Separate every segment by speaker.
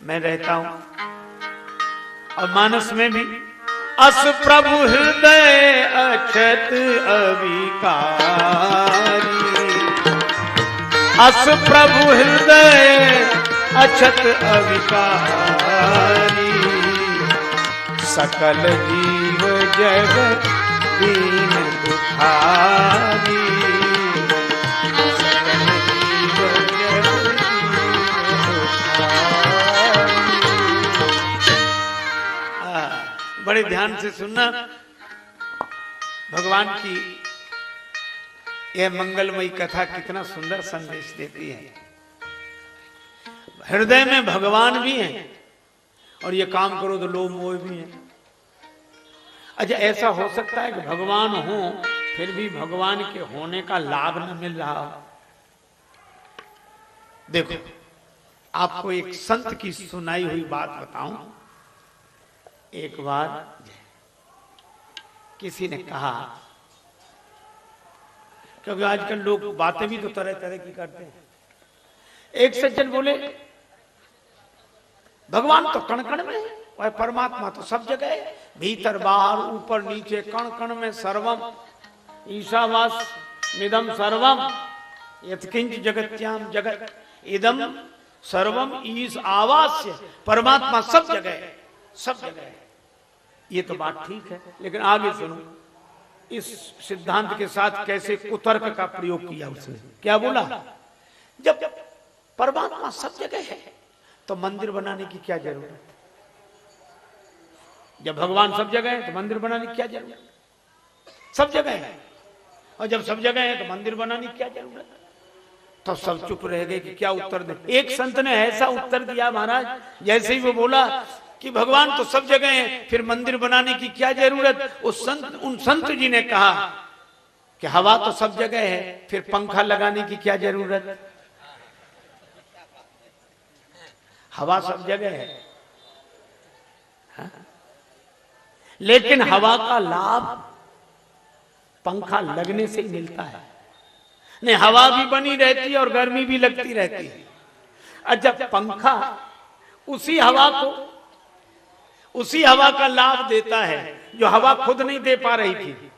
Speaker 1: मैं रहता हूं। और मानस में भी अस प्रभु हृदय अक्षत अविकारी, अस प्रभु हृदय अक्षत अविकारी, सकल जीव जगत दीन दुखारी, बड़े ध्यान से सुनना। भगवान की यह मंगलमयी कथा कितना सुंदर संदेश देती है। हृदय में भगवान भी हैं और ये काम करो तो लोभ मोह भी है। अच्छा, ऐसा हो सकता है कि भगवान हो फिर भी भगवान के होने का लाभ न मिल रहा हो? देखो, आपको एक संत की सुनाई हुई बात बताऊं। एक बार किसी ने कहा, क्योंकि आजकल लोग बातें भी तो तरह तरह की करते हैं। एक सज्जन बोले, भगवान तो कण कण में है और परमात्मा तो सब जगह है, भीतर बाहर ऊपर नीचे कण कण में सर्वम ईशावास मिदम सर्वम यत्किंच जगत्याम जगत इदम सर्वम ईश आवास्य। परमात्मा सब जगह है, सब जगह है। ये तो बात ठीक है, लेकिन आगे सुनो, इस सिद्धांत के साथ कैसे कुतर्क का प्रयोग किया उसने। क्या बोला, जब परमात्मा सब जगह है तो मंदिर बनाने की क्या जरूरत है? जब भगवान सब जगह है तो मंदिर बनाने की क्या जरूरत है? सब जगह है, और जब सब जगह है तो मंदिर बनाने की क्या जरूरत है? तो सब चुप रह गए कि क्या उत्तर दे। एक संत ने ऐसा उत्तर दिया महाराज, जैसे ही वो बोला कि भगवान तो सब जगह है फिर मंदिर बनाने की क्या जरूरत, उन संत जी ने कहा कि हवा तो सब जगह है फिर पंखा लगाने की क्या जरूरत? हवा सब जगह है, हा? लेकिन हवा का लाभ पंखा लगने से ही मिलता है। नहीं, हवा भी बनी रहती है और गर्मी भी लगती रहती है। अच्छा, पंखा उसी हवा का लाभ देता है जो हवा खुद नहीं दे पा रही थी।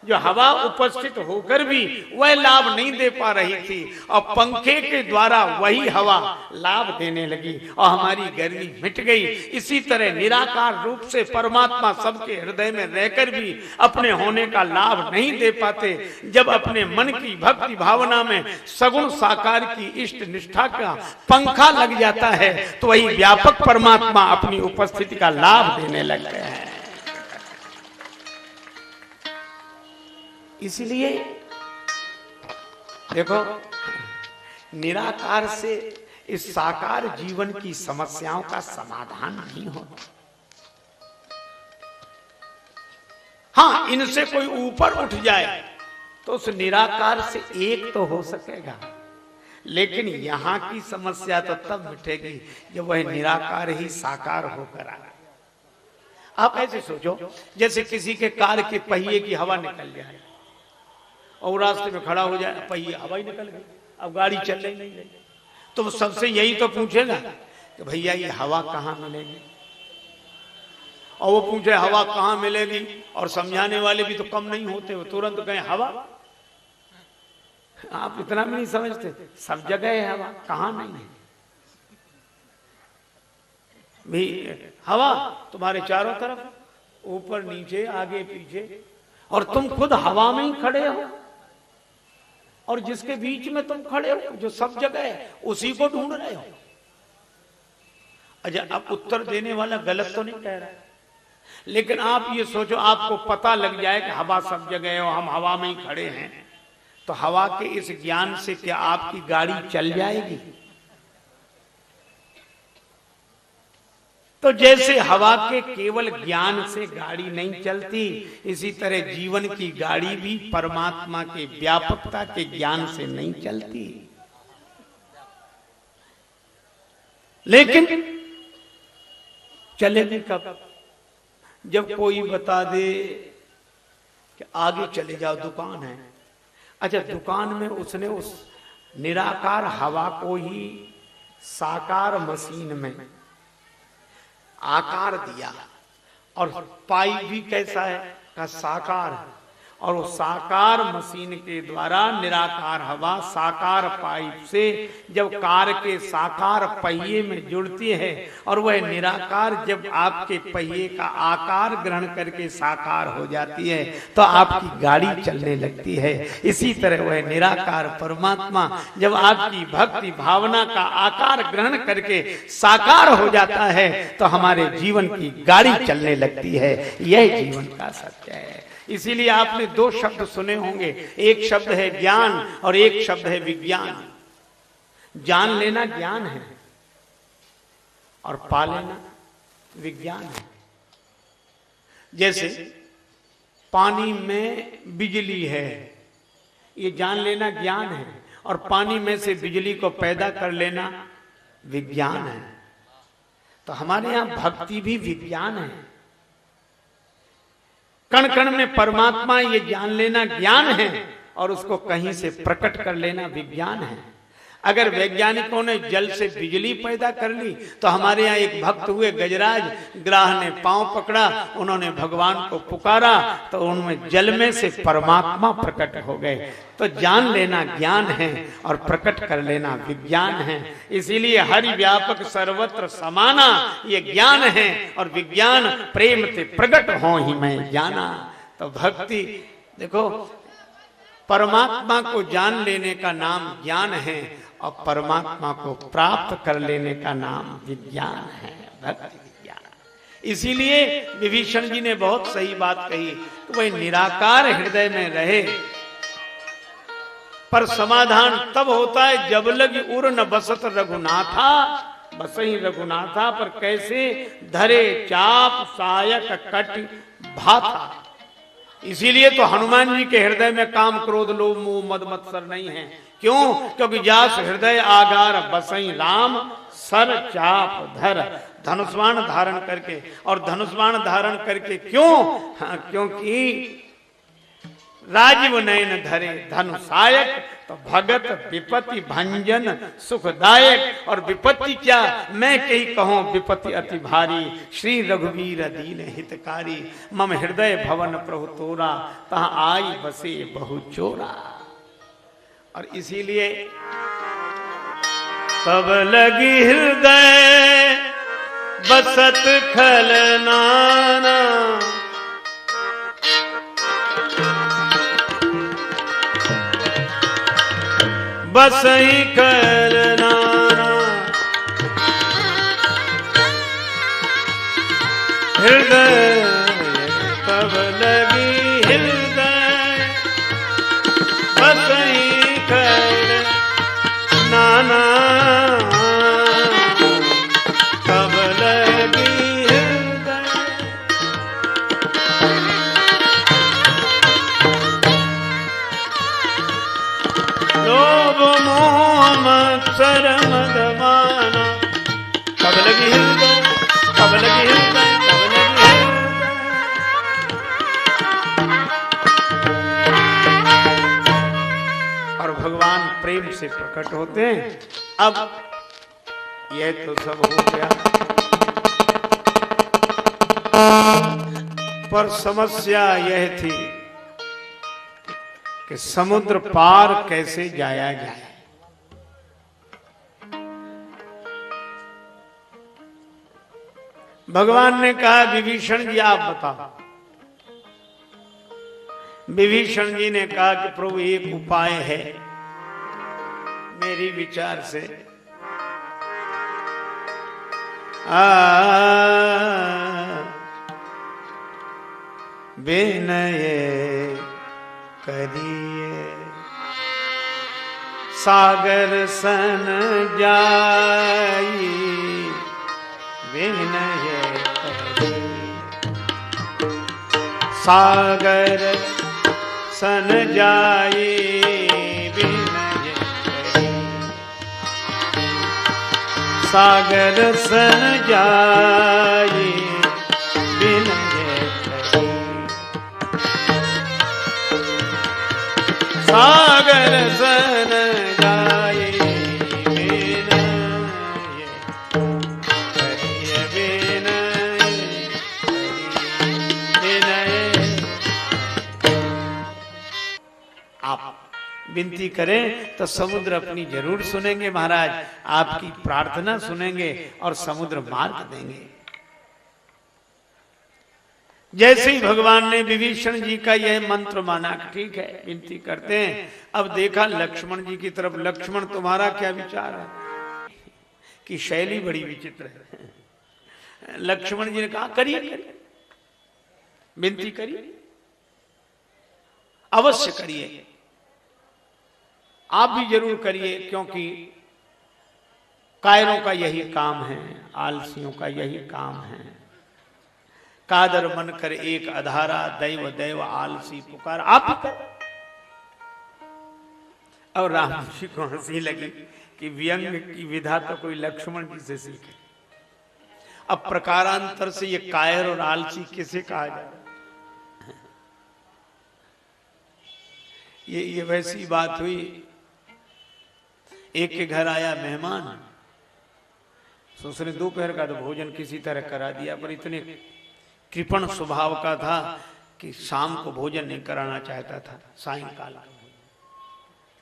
Speaker 1: जो हवा उपस्थित होकर भी वह लाभ नहीं दे पा रही थी, और पंखे के द्वारा वही हवा लाभ देने लगी और हमारी गर्मी मिट गई। इसी तरह निराकार रूप से परमात्मा सबके हृदय में रहकर भी अपने होने का लाभ नहीं दे पाते। जब अपने मन की भक्ति भावना में सगुण साकार की इष्ट निष्ठा का पंखा लग जाता है तो वही व्यापक परमात्मा अपनी उपस्थिति का लाभ देने लग गए हैं। इसलिए देखो, निराकार से इस साकार जीवन की समस्याओं का समाधान नहीं होता। हाँ, इनसे कोई ऊपर उठ जाए तो उस निराकार से एक तो हो सकेगा, लेकिन यहां की समस्या तो तब मिटेगी जब वह निराकार ही साकार होकर आए। आप ऐसे सोचो, जैसे किसी के कार के पहिए की हवा निकल जाए और रास्ते में खड़ा हो जाए, पहिए हवा ही निकल गई, अब गाड़ी चल रही नहीं रही, तो वो सबसे यही तो पूछेगा कि भैया ये हवा कहाँ मिलेगी? और वो पूछे हवा कहाँ मिलेगी, और समझाने वाले भी तो कम नहीं होते, वो तुरंत कहें हवा। आप इतना भी नहीं समझते, सब जगह है हवा, कहाँ नहीं है भी हवा? तुम्हारे चारों तरफ, ऊपर नीचे आगे पीछे, और तुम खुद हवा में ही खड़े हो, और जिसके बीच में तुम खड़े हो जो सब जगह है उसी को ढूंढ रहे हो। अच्छा, अब उत्तर देने वाला गलत तो नहीं कह रहा है, लेकिन आप ये सोचो, आपको पता लग जाए कि हवा सब जगह है और हम हवा में ही खड़े हैं, तो हवा के इस ज्ञान से क्या आपकी गाड़ी चल जाएगी? तो जैसे हवा के केवल ज्ञान से गाड़ी नहीं चलती, इसी तरह जीवन की गाड़ी भी परमात्मा के व्यापकता के ज्ञान से नहीं चलती। लेकिन चलेगी कब? जब कोई बता दे कि आगे चले जाओ, दुकान है। अच्छा, दुकान में उसने उस निराकार हवा को ही साकार मशीन में आकार दिया। और पाइप भी कैसा है? का साकार है। और वो साकार मशीन के द्वारा निराकार हवा साकार पाइप से जब कार के साकार पहिए में जुड़ती है और वह निराकार जब आपके पहिए का आकार ग्रहण करके साकार हो जाती है तो आपकी गाड़ी चलने लगती है। इसी तरह वह निराकार परमात्मा जब आपकी भक्ति भावना का आकार ग्रहण करके साकार हो जाता है तो हमारे जीवन की गाड़ी चलने लगती है। यह जीवन का सत्य है। इसीलिए आपने दो शब्द सुने होंगे, एक शब्द है ज्ञान और एक शब्द है विज्ञान। जान लेना ज्ञान है और पा लेना विज्ञान है। जैसे पानी में बिजली है, ये जान लेना ज्ञान है, और पानी में से बिजली को पैदा कर लेना विज्ञान है। तो हमारे यहां भक्ति भी विज्ञान है। कण कण में परमात्मा ये जान लेना ज्ञान है और उसको कहीं से प्रकट कर लेना विज्ञान है। अगर वैज्ञानिकों ने जल से बिजली पैदा कर ली तो हमारे यहाँ एक भक्त हुए गजराज, ग्राह ने पांव पकड़ा, उन्होंने भगवान को पुकारा तो उनमें जल में से परमात्मा प्रकट हो गए। तो जान लेना ज्ञान है और प्रकट कर लेना विज्ञान है। इसीलिए हरि व्यापक सर्वत्र समाना ये ज्ञान है और विज्ञान प्रेम से प्रकट हो ही मैं जाना। तो भक्ति देखो, परमात्मा को जान लेने का नाम ज्ञान है और परमात्मा को प्राप्त कर लेने का नाम विज्ञान है, भक्ति विज्ञान। इसीलिए विभीषण जी ने बहुत सही बात कही कि वह निराकार हृदय में रहे, पर समाधान तब होता है जब लगी उर न बसत रघुनाथा, बसही रघुनाथा पर कैसे धरे चाप सायक कट भाथा। इसीलिए तो हनुमान जी के हृदय में काम क्रोध लोभ मोह मद मत्सर नहीं है। क्यों? क्योंकि जास हृदय आगार बसई राम सर चाप धर, धनुष्वाण धारण करके। और धनुष्वाण धारण करके क्यों? हाँ, क्योंकि राजीव नयन धरे धनुषायक, तो भगत विपत्ति भंजन सुखदायक। और विपत्ति क्या, मैं कही कहूं विपत्ति अति भारी, श्री रघुवीर दीन हितकारी। मम हृदय भवन प्रभु तोरा, तहां आई बसे बहु चोरा। और इसीलिए तब लगी हृदय बसत खलनाना, बसई खलनाना। हृदय तब लगी हृदय बसई खलनाना, तब लगी हृदय। लोभ मोह मत्सर मद माना, तब लगी हृदय, तब लगी हृदय, तब लगी हृदय। और भगवान प्रेम से प्रकट होते हैं। अब यह तो सब हो गया, पर समस्या यह थी कि समुद्र पार कैसे जाया जाए। भगवान ने कहा विभीषण जी आप बताओ। विभीषण जी ने कहा कि प्रभु एक उपाय है मेरी विचार से। विनय करिए सागर सन जाई, विनय करिए सागर सन जाई, विनय करिए सागर सन जाई, विनय सागर सन जाए, विनय करिए विनय विनती करें तो समुद्र अपनी जरूर सुनेंगे महाराज, आपकी प्रार्थना सुनेंगे और समुद्र मार्ग देंगे। जैसे ही भगवान ने विभीषण जी का यह मंत्र माना, ठीक है विनती करते हैं। अब देखा लक्ष्मण जी की तरफ, लक्ष्मण तुम्हारा क्या विचार है? कि शैली बड़ी विचित्र है। लक्ष्मण जी ने कहा करिए करिए, विनती करिए, अवश्य करिए, आप भी जरूर करिए, क्योंकि कायरों का यही काम है, आलसियों का यही काम है। कादर मन कर एक अधारा, दैव दैव आलसी पुकार, आप ही कर। और राम जी को हंसी लगी कि व्यंग की विधा तो कोई लक्ष्मण जी से सीखे। अब प्रकारांतर से ये कायर और आलसी किसे कहा जाए? ये वैसी बात हुई, एक के घर आया मेहमान, तो उसने दोपहर का तो भोजन किसी तरह करा दिया, पर इतने कृपण स्वभाव का था कि शाम को भोजन नहीं कराना चाहता था, सायंकाल।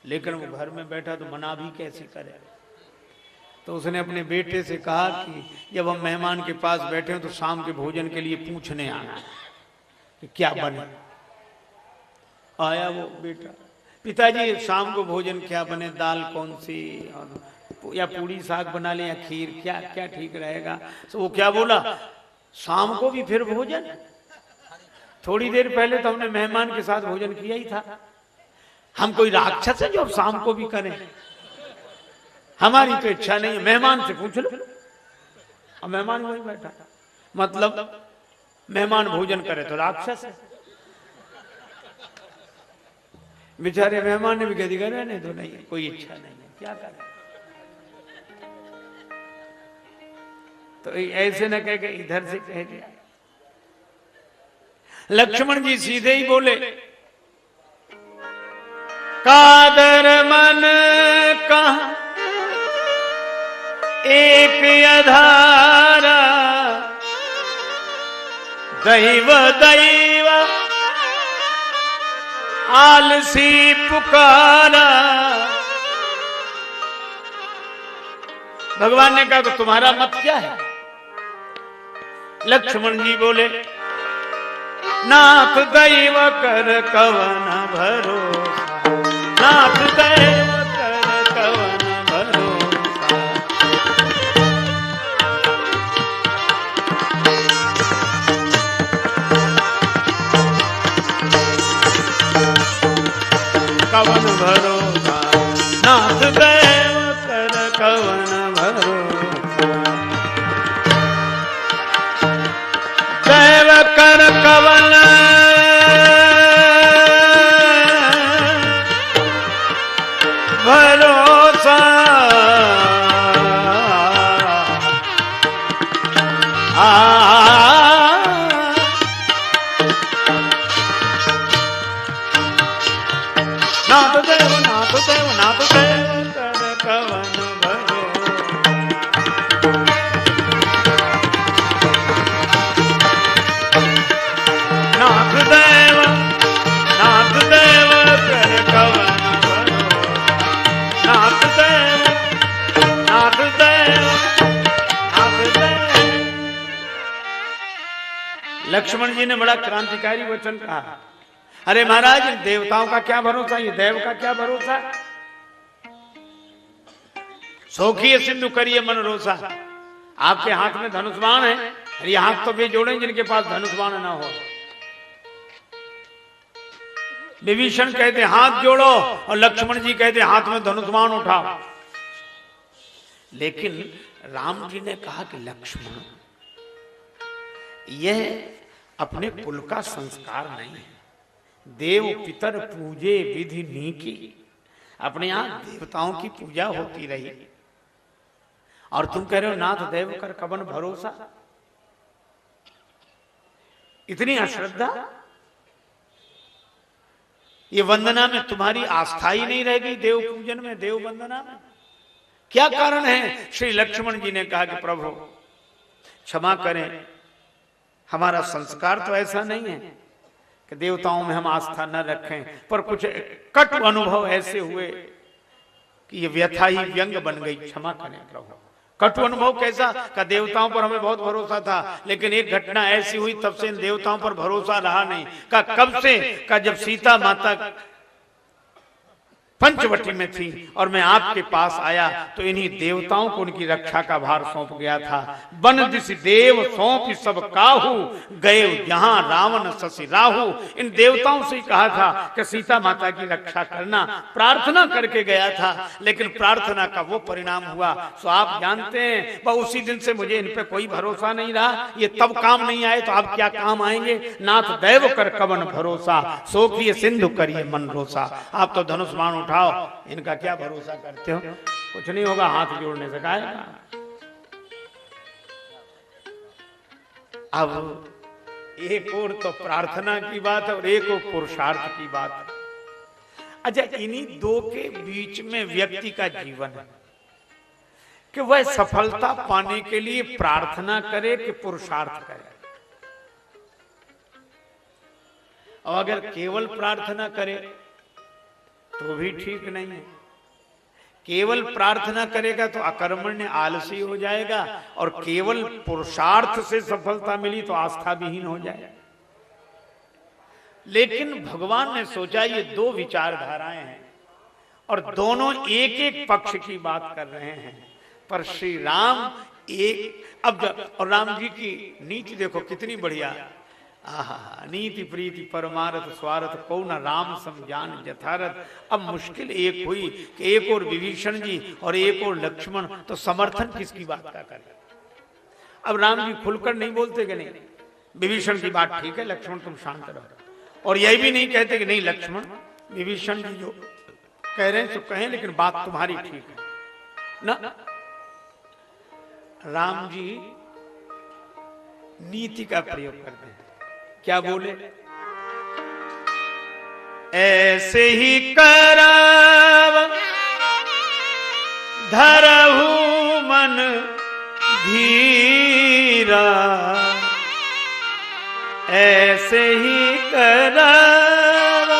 Speaker 1: लेकिन वो घर में बैठा तो मना भी कैसे करे। तो उसने अपने बेटे से कहा कि जब हम मेहमान के पास बैठे हो तो शाम के भोजन के लिए पूछने आना है कि क्या बने। आया वो बेटा, पिताजी शाम को भोजन क्या बने, दाल कौन सी, और या पूरी साग बना ले या खीर, क्या क्या ठीक रहेगा। तो वो क्या बोला, शाम को भी फिर भोजन? थोड़ी देर पहले तो हमने मेहमान के साथ भोजन किया ही था। हम कोई राक्षस है जो अब शाम को भी करें? हमारी तो इच्छा नहीं है, मेहमान से पूछ लो। अब मेहमान वही बैठा, मतलब मेहमान भोजन करे तो राक्षस है। बेचारे मेहमान ने भी कह दिया रहने दो, नहीं कोई इच्छा नहीं है, क्या करें। तो ऐसे न कह के इधर से कह दिया। लक्ष्मण जी सीधे ही बोले, कादर मन कहाँ एक अधारा, दैव दैव आलसी पुकारा। भगवान ने कहा तो तुम्हारा मत क्या है? लक्ष्मण जी बोले, नाथ दैव कर कवन भरोसा, नाथ दैव कर कवन भरोसा। कवन भरोसा, नाथ दैव कर कवन भरोसा। दैव कर कवन भरोसा, नाथ देव नाथ देव नाथ देव कर कवन भरोसा। नाथ देव कर कवन भरोसा। नाथ देव नाथ देव नाथ देव। लक्ष्मण जी ने बड़ा क्रांतिकारी वचन कहा। अरे महाराज, देवताओं का क्या भरोसा, ये देव का क्या भरोसा। सौखिए सिंधु करिए मन रोसा। आपके हाथ में धनुष बाण है, अरे ये हाथ तो वे जोड़े जिनके पास धनुष बाण ना हो। विभीषण कहते हाथ जोड़ो और लक्ष्मण जी कहते हाथ में धनुष बाण उठाओ। लेकिन राम जी ने कहा कि लक्ष्मण, यह अपने कुल का संस्कार नहीं है। देव पितर पूजे विधि नीकी। अपने यहां देवताओं की पूजा होती रही और तुम कह रहे हो नाथ देव कर कवन भरोसा। इतनी अश्रद्धा, ये वंदना में तुम्हारी आस्था ही नहीं रह गई। देव पूजन में, देव वंदना में क्या कारण है? श्री लक्ष्मण जी ने कहा कि प्रभु क्षमा करें, हमारा संस्कार तो ऐसा नहीं है कि देवताओं में हम आस्था न रखें, पर कुछ कटु अनुभव ऐसे हुए कि ये व्यथा ही व्यंग बन गई। क्षमा करें प्रभु। कटु अनुभव कैसा? का देवताओं पर हमें बहुत भरोसा था, लेकिन एक घटना ऐसी हुई तब से इन देवताओं पर भरोसा रहा नहीं। का कब से? का जब सीता माता पंचवटी में थी और मैं आपके पास आया तो इन्हीं देवताओं को उनकी रक्षा का भार सौंप गया था। बन दिस देव सौंप सब काहू, गए जहां रावण शशि राहु। इन देवताओं से कहा था कि सीता माता की रक्षा करना, प्रार्थना करके गया था, लेकिन प्रार्थना का वो परिणाम हुआ सो आप जानते हैं। वह उसी दिन से मुझे इन पे कोई भरोसा नहीं रहा। ये तब काम नहीं आए तो आप क्या काम आएंगे? नाथ दैव कर कवन भरोसा, सोखिए सिंधु करिए मन रोसा। आप तो धनुष बाण उठाओ, इनका क्या भरोसा करते हो? कुछ नहीं होगा, हाथ जोड़ने से कहा। अब एक और तो प्रार्थना की बात है और एक और पुरुषार्थ की बात है। अच्छा, इन्हीं दो के बीच में व्यक्ति का जीवन है कि वह सफलता पाने के लिए प्रार्थना करे कि पुरुषार्थ करे। और अगर केवल प्रार्थना करे तो भी ठीक नहीं है। केवल प्रार्थना करेगा तो अकर्मण्य आलसी हो जाएगा, और केवल पुरुषार्थ से सफलता मिली तो आस्था विहीन हो जाएगा। लेकिन भगवान ने सोचा ये दो विचारधाराएं हैं और दोनों एक एक पक्ष की बात कर रहे हैं, पर श्री राम एक। अब और राम जी की नीति देखो कितनी बढ़िया। नीति प्रीति परमारथ स्वार्थ को न राम समझान यथारथ। अब मुश्किल एक हुई कि एक और विभीषण जी और एक और लक्ष्मण, तो समर्थन किसकी बात का कर? अब राम जी खुलकर नहीं बोलते कि नहीं विभीषण की बात ठीक है, लक्ष्मण तुम शांत रहो। और यही भी नहीं कहते कि नहीं लक्ष्मण, विभीषण जी जो कह रहे हैं तो कहें, लेकिन बात तुम्हारी ठीक है ना। राम जी नीति का प्रयोग करते हैं। क्या बोले? ऐसे ही करव धरहु मन धीरा, ऐसे ही करव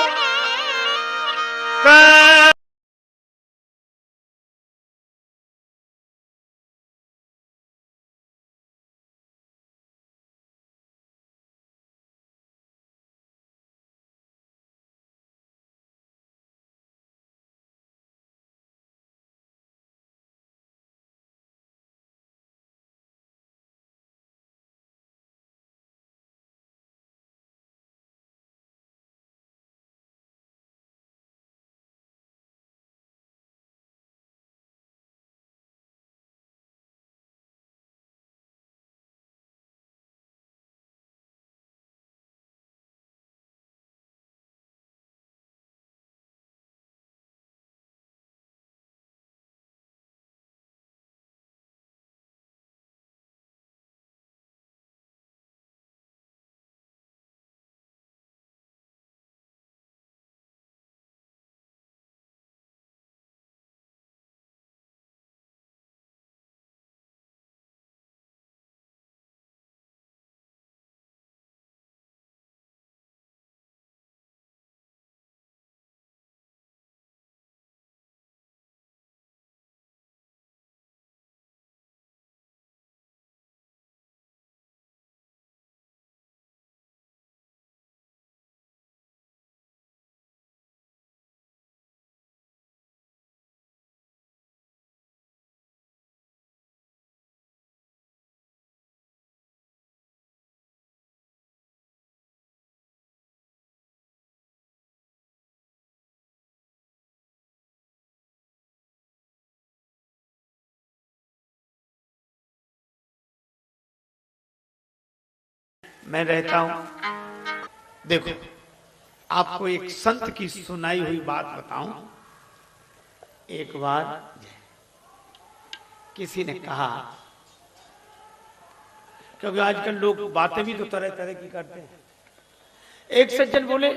Speaker 1: मैं रहता हूं। देखो आपको एक संत की सुनाई हुई बात बताऊं। एक बार किसी ने कहा, क्योंकि आजकल लोग बातें भी तो तरह तरह की करते हैं। एक सज्जन बोले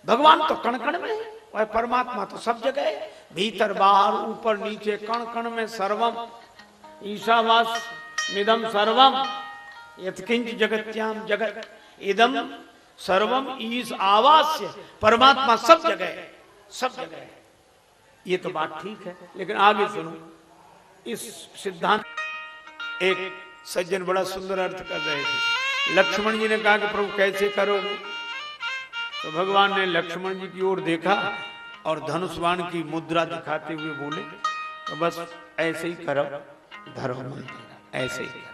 Speaker 1: भगवान तो कण कण में है, वह परमात्मा तो सब जगह है, भीतर बाहर ऊपर नीचे कण कण में सर्वम ईशावास निदम सर्वम यत्किंच जगत्याम जगत। इदम सर्वम ईश आवास्य, परमात्मा सब जगह है, सब जगह है। ये तो बात ठीक है, लेकिन आगे सुनो इस सिद्धांत। एक सज्जन बड़ा सुंदर अर्थ कर रहे थे। लक्ष्मण जी ने कहा कि प्रभु कैसे करोगे? तो भगवान ने लक्ष्मण जी की ओर देखा और धनुष बाण की मुद्रा दिखाते हुए बोले, तो बस ऐसे ही करो, धरो मन, ऐसे ही करो।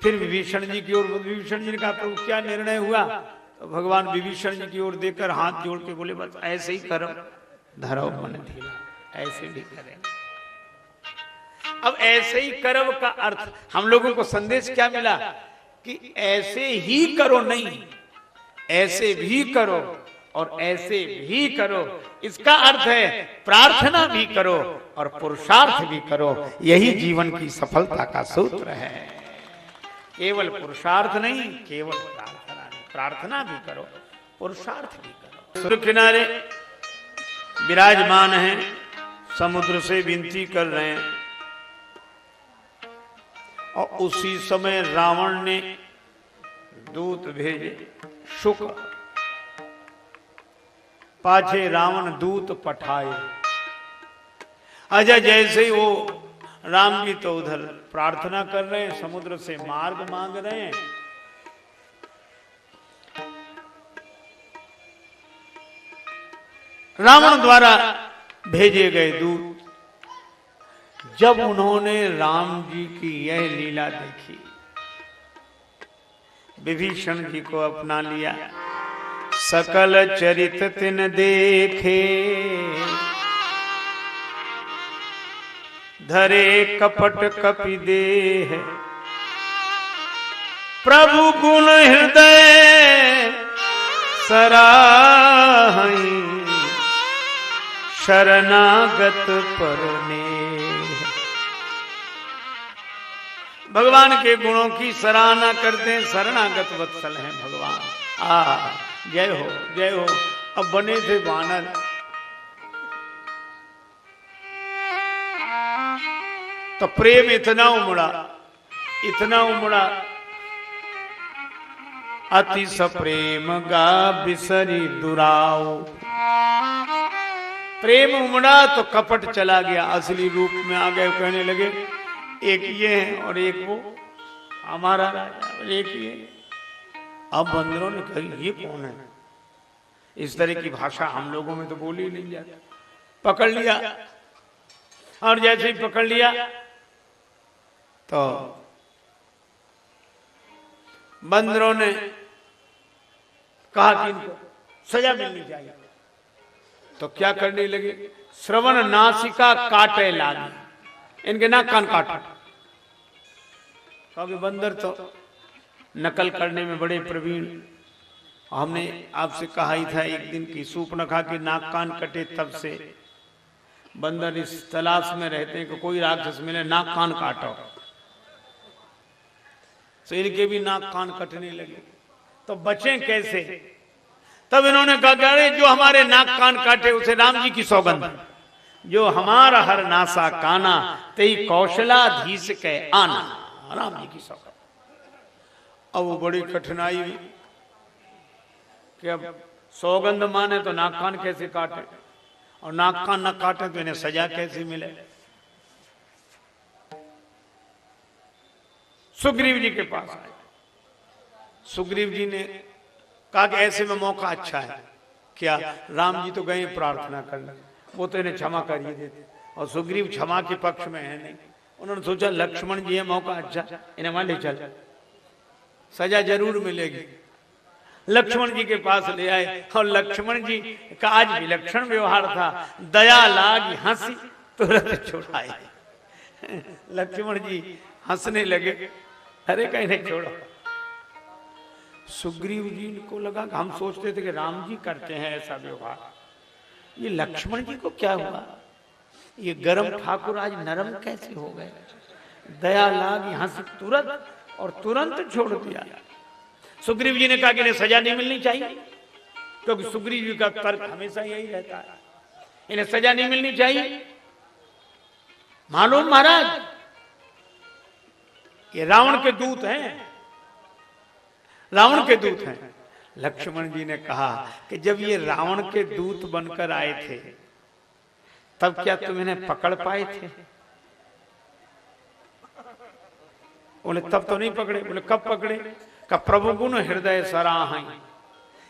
Speaker 1: फिर विभीषण जी की ओर, विभीषण जी ने कहा प्रभु क्या निर्णय हुआ? तो भगवान विभीषण जी की ओर देखकर हाथ जोड़ के बोले, बस ऐसे ही करो, धरो मन धीरा, ऐसे भी करें। अब ऐसे ही करो का अर्थ हम लोगों को संदेश क्या मिला कि ऐसे ही करो नहीं, ऐसे भी करो और ऐसे भी करो। इसका अर्थ है प्रार्थना भी करो और पुरुषार्थ भी करो। यही जीवन की सफलता का सूत्र है। केवल पुरुषार्थ नहीं, केवल प्रार्थना नहीं, प्रार्थना भी करो, पुरुषार्थ भी करो। सूर्य किनारे विराजमान हैं, समुद्र से विनती कर रहे हैं और उसी समय रावण ने दूत भेजे। शुक पाछे रावण दूत पठाए। अजय जैसे ही वो राम जी तो उधर प्रार्थना कर रहे हैं, समुद्र से मार्ग मांग रहे हैं। रावण द्वारा भेजे गए दूत जब उन्होंने राम जी की यह लीला देखी, विभीषण जी को अपना लिया। सकल चरित तिन देखे, धरे कपट कपि देह। प्रभु गुण हृदय सराहई, शरणागत परने। भगवान के गुणों की सराहना करते हैं, शरणागत वत्सल हैं भगवान। जय हो, जय हो। अब बने थे वानर, तो प्रेम इतना उमड़ा, इतना उमड़ा, अति सप्रेम गा बिसरी दुराओ। प्रेम उमड़ा तो कपट चला गया, असली रूप में आ गए। कहने लगे एक ये है और एक वो हमारा राजा, और एक ये। अब बंदरों ने कही ये कौन है? इस तरह की भाषा हम लोगों में तो बोली नहीं जाती। पकड़ लिया, और जैसे ही पकड़ लिया तो बंदरों ने कहा कि इनको सजा मिलनी चाहिए। तो क्या करने लगे? श्रवण नासिका काटे लागे, इनके नाक कान काटा। क्योंकि बंदर तो नकल करने में बड़े प्रवीण। हमने आपसे कहा ही था एक दिन की सूर्पनखा के नाक कान कटे, तब से बंदर इस तलाश में रहते हैं कि कोई राक्षस मिले, नाक कान काटो। तो इनके भी नाक कान कटने लगे, तो बचें कैसे? तब इन्होंने कहा कि अरे जो हमारे नाक कान काटे उसे राम जी की सौगंध, जो हमारा हर नासा काना तेई कौशलाधीश के आना। राम जी की सौगंध। अब वो बड़ी कठिनाई हुई कि अब सौगंध माने तो नाक कान कैसे काटे, और नाक कान न काटे तो इन्हें सजा कैसे मिले। सुग्रीव जी के पास आए। सुग्रीव जी ने कहा कि ऐसे में मौका अच्छा है। क्या? राम जी तो गए प्रार्थना करने, वो तो इन्हें क्षमा कर ही देते, और सुग्रीव क्षमा के पक्ष में है नहीं। उन्होंने सोचा लक्ष्मण जी है, मौका अच्छा, इन्हें वहां ले चल, सजा जरूर मिलेगी। लक्ष्मण जी के पास ले आए, और लक्ष्मण जी का आज विलक्षण व्यवहार था। दया लागी हंसी तुरंत छुड़ाई। लक्ष्मण जी हंसने लगे, अरे कहीं नहीं छोड़ो। सुग्रीव जी को लगा कि हम सोचते थे कि राम जी करते हैं ऐसा व्यवहार, ये लक्ष्मण जी को क्या हुआ? ये गरम ठाकुर आज नरम कैसे हो गए? दया लागी हंसी तुरंत, और तुरंत छोड़ दिया। सुग्रीव जी ने कहा कि इन्हें सजा नहीं मिलनी चाहिए, क्योंकि सुग्रीव जी का तर्क हमेशा यही रहता है, इन्हें सजा नहीं मिलनी चाहिए। मालूम महाराज ये रावण के दूत हैं, रावण के दूत हैं। लक्ष्मण जी ने कहा कि जब ये रावण के दूत बनकर आए थे तब क्या तुम इन्हें पकड़ पाए थे? बोले तब तो नहीं पकड़े। बोले कब पकड़े? का प्रभु गुण हृदय सराहं।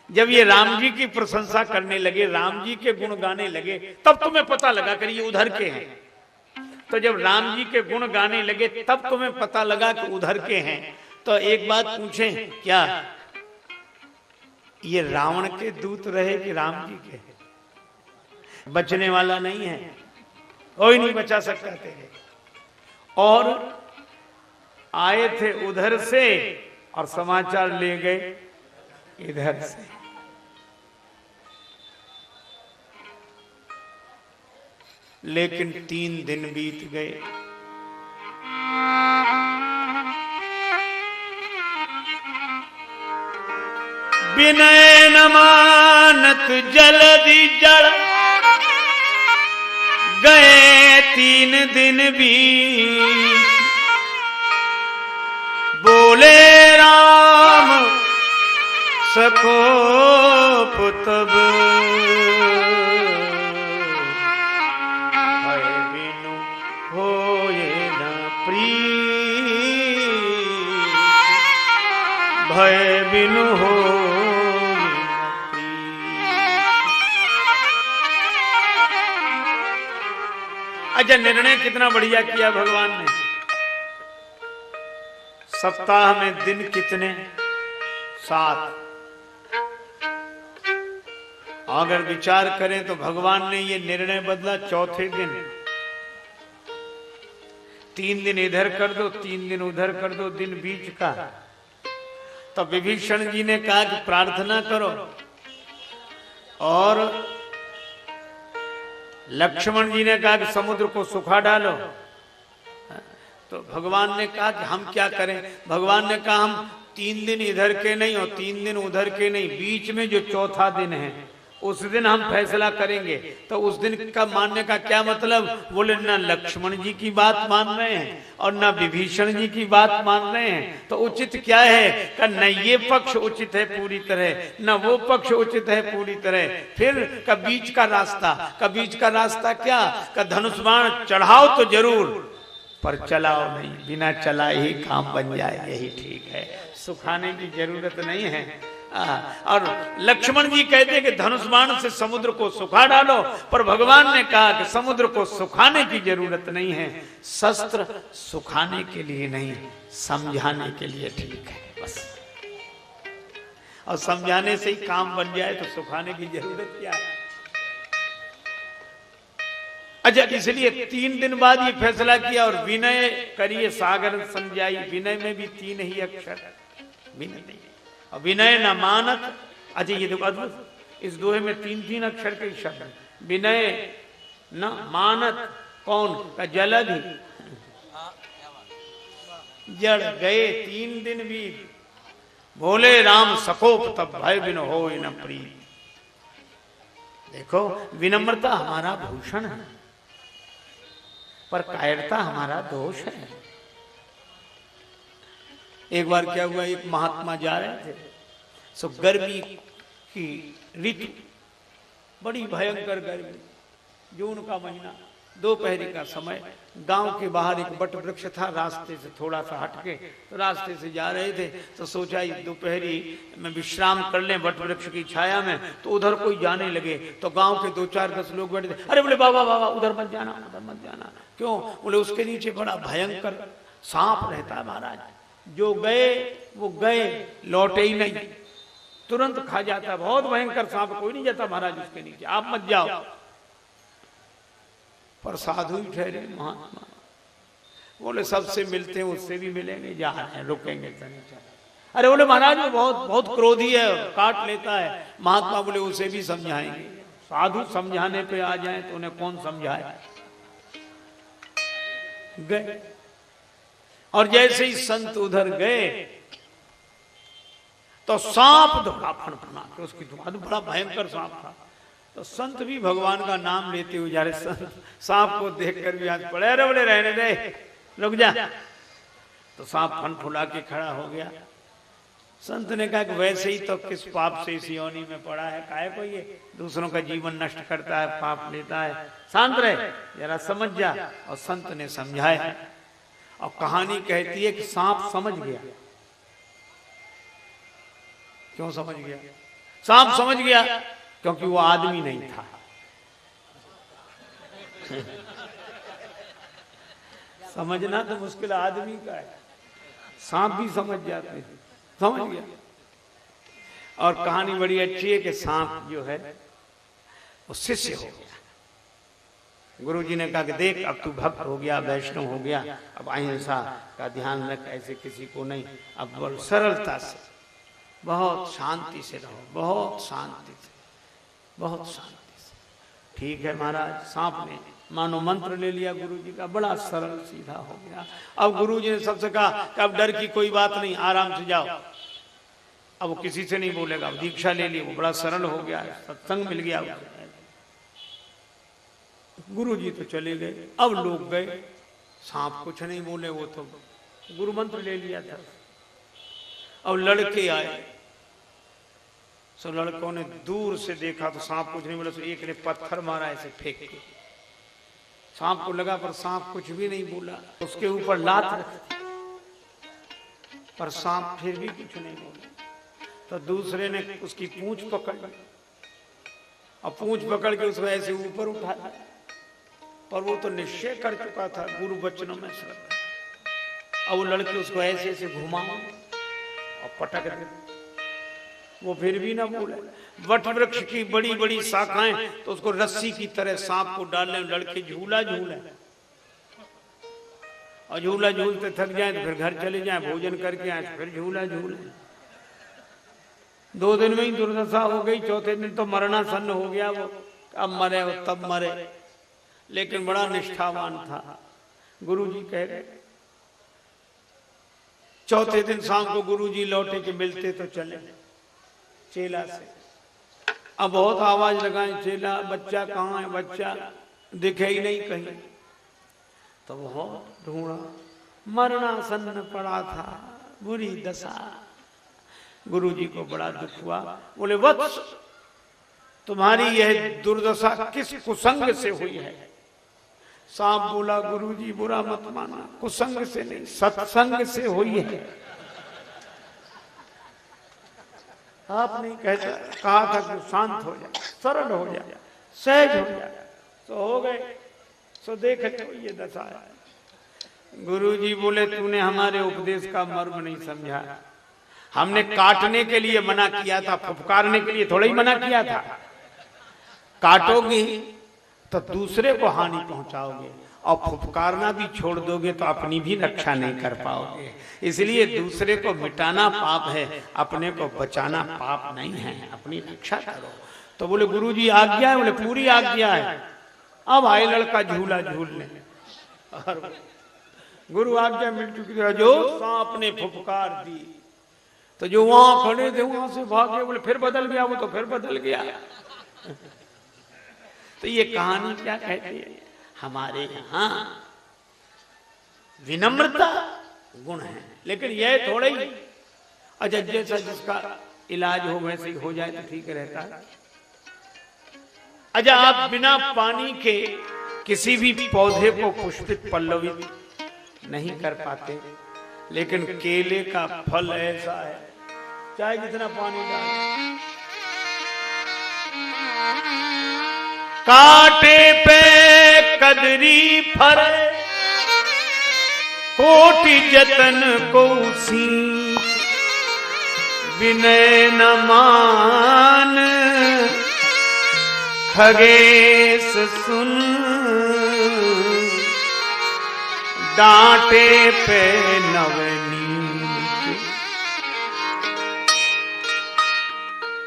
Speaker 1: जब ये राम जी की प्रशंसा करने लगे, राम जी के गुण गाने लगे, तब तुम्हें पता लगा कि ये उधर के हैं। तो जब राम जी के गुण गाने लगे तब तुम्हें पता लगा कि उधर के हैं। तो एक बात पूछें, क्या ये रावण के दूत रहे कि राम जी के? बचने वाला नहीं है, कोई नहीं बचा सकता थे। और आए थे उधर से और समाचार ले गए इधर से। लेकिन 3 दिन बीत गए। विनय न मानत जल्दी जड़ गए 3 दिन बीत। बोले राम सकोप तब भय बिनु होए न प्रीत। भय बिनु होए न प्रीत। अच्छा, निर्णय कितना बढ़िया किया भगवान ने। सप्ताह में दिन कितने? 7। अगर विचार करें तो भगवान ने ये निर्णय बदला चौथे दिन। 3 दिन इधर कर दो, 3 दिन उधर कर दो, दिन बीच का। तो विभीषण जी ने कहा कि प्रार्थना करो, और लक्ष्मण जी ने कहा कि समुद्र को सुखा डालो। तो भगवान ने कहा कि हम क्या करें? भगवान ने कहा हम 3 दिन इधर के नहीं और 3 दिन उधर के नहीं, बीच में जो चौथा दिन है उस दिन हम फैसला करेंगे। तो उस दिन का मानने का क्या मतलब? बोले ना लक्ष्मण जी की बात मान रहे हैं और ना विभीषण जी की बात मान रहे हैं। तो उचित क्या है कि न ये पक्ष उचित है पूरी तरह, न वो पक्ष उचित है पूरी तरह। फिर का बीच का रास्ता, का बीच का रास्ता क्या? का धनुष बाण चढ़ाओ तो जरूर, पर चलाओ नहीं, बिना चला ही काम बन जाए, यही ठीक है। सुखाने की जरूरत नहीं है। और लक्ष्मण जी कहते कि धनुष बाण से समुद्र को सुखा डालो, पर भगवान ने कहा कि समुद्र को सुखाने की जरूरत नहीं है। शस्त्र सुखाने के लिए नहीं, समझाने के लिए ठीक है बस। और समझाने से ही काम बन जाए तो सुखाने की जरूरत क्या है? अच्छा, इसलिए 3 दिन बाद ये फैसला किया। और विनय करिए सागर समझाई। विनय में भी 3 ही अक्षर, विनय नहीं, और विनय न मानत। अच्छा, ये देखो अद्भुत, इस दोहे में 3 अक्षर के शब्द। विनय न मानत कौन? का जलधि जड़ गए 3 दिन भी। बोले राम सकोप तब भय बिनु होए न प्रीत। देखो, विनम्रता हमारा भूषण है, पर कायरता हमारा दोष है। एक बार क्या हुआ, एक महात्मा जा रहे थे, सो गर्मी की ऋतु, बड़ी भयंकर गर्मी, जून का महीना, दोपहरी का समय। गांव के बाहर एक बट वृक्ष था, रास्ते से थोड़ा सा हटके। तो रास्ते से जा रहे थे तो सोचा दोपहरी में विश्राम कर लें बट वृक्ष की छाया में। तो उधर कोई जाने लगे तो गांव के 2-4-10 लोग बैठे थे। अरे बोले बाबा बाबा उधर मत जाना, उधर मत जाना। क्यों? बोले उसके नीचे बड़ा भयंकर सांप रहता है महाराज। जो गए वो गए, लौटे ही नहीं, तुरंत खा जाता है। बहुत भयंकर सांप, कोई नहीं जाता महाराज उसके नीचे, आप मत जाओ। पर साधु ही ठहरे महात्मा। बोले सबसे मिलते हैं, उससे भी मिलेंगे, जा रहे हैं, रुकेंगे। अरे बोले महाराज वो बहुत क्रोधी है, काट लेता है। महात्मा बोले उसे भी समझाएंगे। साधु समझाने पे आ जाए तो उन्हें कौन समझाए? गए, और जैसे ही संत उधर गए तो सांप दौड़ा फनफना के उसकी दुकान। बड़ा भयंकर सांप था। तो संत भी भगवान का नाम लेते हुए जा रहे। सांप को देखकर भी हाथ पड़े, अरे बोले रहने दे, रुक जा। तो सांप फन फुला के खड़ा हो गया। संत ने कहा कि वैसे ही तो किस पाप से इस योनि में पड़ा है, काहे को ये दूसरों का जीवन नष्ट करता है, पाप लेता है, शांत रहे, जरा समझ जा। और संत ने समझाया। और कहानी कहती है कि सांप समझ गया। क्यों समझ गया? सांप समझ गया क्योंकि वो आदमी नहीं था। समझना तो मुश्किल आदमी का है, सांप भी समझ जाते हैं। समझ गया। और कहानी बड़ी अच्छी है कि सांप जो है वो शिष्य हो गया। गुरुजी ने कहा कि देख अब तू भक्त हो गया, वैष्णव हो गया, अब अहिंसा का ध्यान रख, ऐसे किसी को नहीं, अब बोल सरलता से, बहुत शांति से रहो, बहुत शांति से, बहुत शांति से। ठीक है महाराज। सांप ने मानो मंत्र ले लिया गुरुजी का, बड़ा सरल सीधा हो गया। अब गुरुजी ने सबसे कहा कि अब डर की कोई बात नहीं, आराम से जाओ। अब वो किसी से नहीं बोलेगा, अब दीक्षा ले ली, वो बड़ा सरल हो गया, सत्संग मिल गया उसे। गुरुजी तो चले गए। अब लोग गए, सांप कुछ नहीं बोले, वो तो गुरु मंत्र ले लिया था। अब लड़के आए, सो लड़कों ने दूर से देखा तो सांप कुछ नहीं बोला, तो एक ने पत्थर मारा ऐसे फेंक के। सांप को लगा पर सांप कुछ भी नहीं बोला। उसके ऊपर लात रखी पर सांप फिर भी कुछ नहीं बोला। तो दूसरे ने उसकी पूंछ पकड़ ली और पूंछ पकड़ के उसको ऐसे ऊपर उठाया, पर वो तो निश्चय कर चुका था गुरु वचनों में श्रद्धा। अब वो लड़के उसको ऐसे ऐसे घुमा और पटक दे, वो फिर भी ना बोले। वट वृक्ष की बड़ी बड़ी शाखाएं, तो उसको रस्सी की तरह सांप को डालने, लड़के झूला झूले और झूला झूलते थक जाए तो फिर घर चले जाए, भोजन करके आए, फिर झूला झूले। 2 दिन में ही दुर्दशा हो गई। चौथे दिन तो मरणासन्न हो गया वो, अब मरे और तब मरे। लेकिन बड़ा निष्ठावान था। गुरुजी कह रहे, चौथे दिन शाम को गुरुजी लौटे के मिलते तो चले चेला से। अब बहुत आवाज लगाए, चेला बच्चा कहाँ है, बच्चा दिखे ही नहीं कहीं। तो बहुत ढूंढा, मरणासन्न पड़ा था, बुरी दशा। गुरुजी को बड़ा दुख हुआ। बोले वत्स, तुम्हारी यह दुर्दशा किस कुसंग से हुई है? सांप बोला गुरुजी बुरा मत माना, कुसंग से नहीं सत्संग से हुई है। आपने कहा था कि शांत हो जाए, सरल हो जाए, सहज हो जाए, तो हो गए। सो देख ये दशा है। गुरुजी बोले तूने हमारे उपदेश का मर्म नहीं समझा। हमने काटने के लिए मना किया था, फुफकारने के लिए थोड़ा ही मना किया था। काटोगे तो दूसरे को हानि पहुंचाओगे, और फुफकारना भी छोड़ दोगे तो अपनी भी रक्षा नहीं कर पाओगे। इसलिए दूसरे को मिटाना पाप है, अपने को बचाना पाप नहीं है। अपनी रक्षा करो। तो बोले गुरुजी आज्ञा है? बोले पूरी आज्ञा है। अब आए लड़का झूला झूलने, और गुरु आज्ञा मिल चुकी है। जो सांप ने फुफकार दी तो जो वहां खड़े थे वहां से भागे। बोले फिर बदल गया, वो तो फिर बदल गया। तो ये कहानी क्या कहती है? हमारे यहाँ विनम्रता गुण है, लेकिन यह थोड़ा ही अच्छा जैसा जिसका इलाज हो वैसे ही हो जाए तो ठीक रहता है। अच्छा आप बिना पानी के किसी भी पौधे को पुष्पित पल्लवित नहीं कर पाते, लेकिन केले का फल ऐसा है, चाहे जितना पानी डाले, कांटे पे कदरी फरे, कोटि जतन को सींच, विनय न मान खगेश सुन, डांटे पे नवनीत।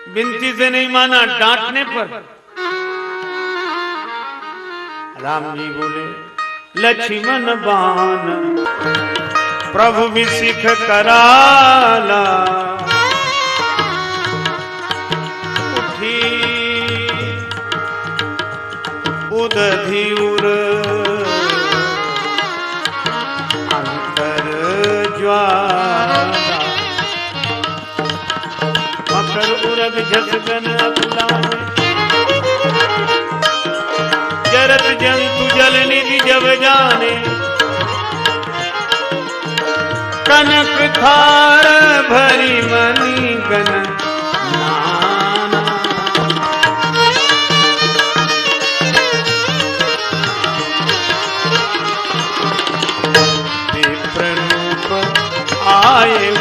Speaker 1: विनती से नहीं माना, डांटने पर। राम जी बोले लक्ष्मण बान प्रभु विसिख कराला, उठी उदधिउर अंतर ज्वाला, झसगन अकुलाए, जरत जंतु जल निधि जब जाने, कनक थार भरी मणि गण नाना। विप्ररूप आए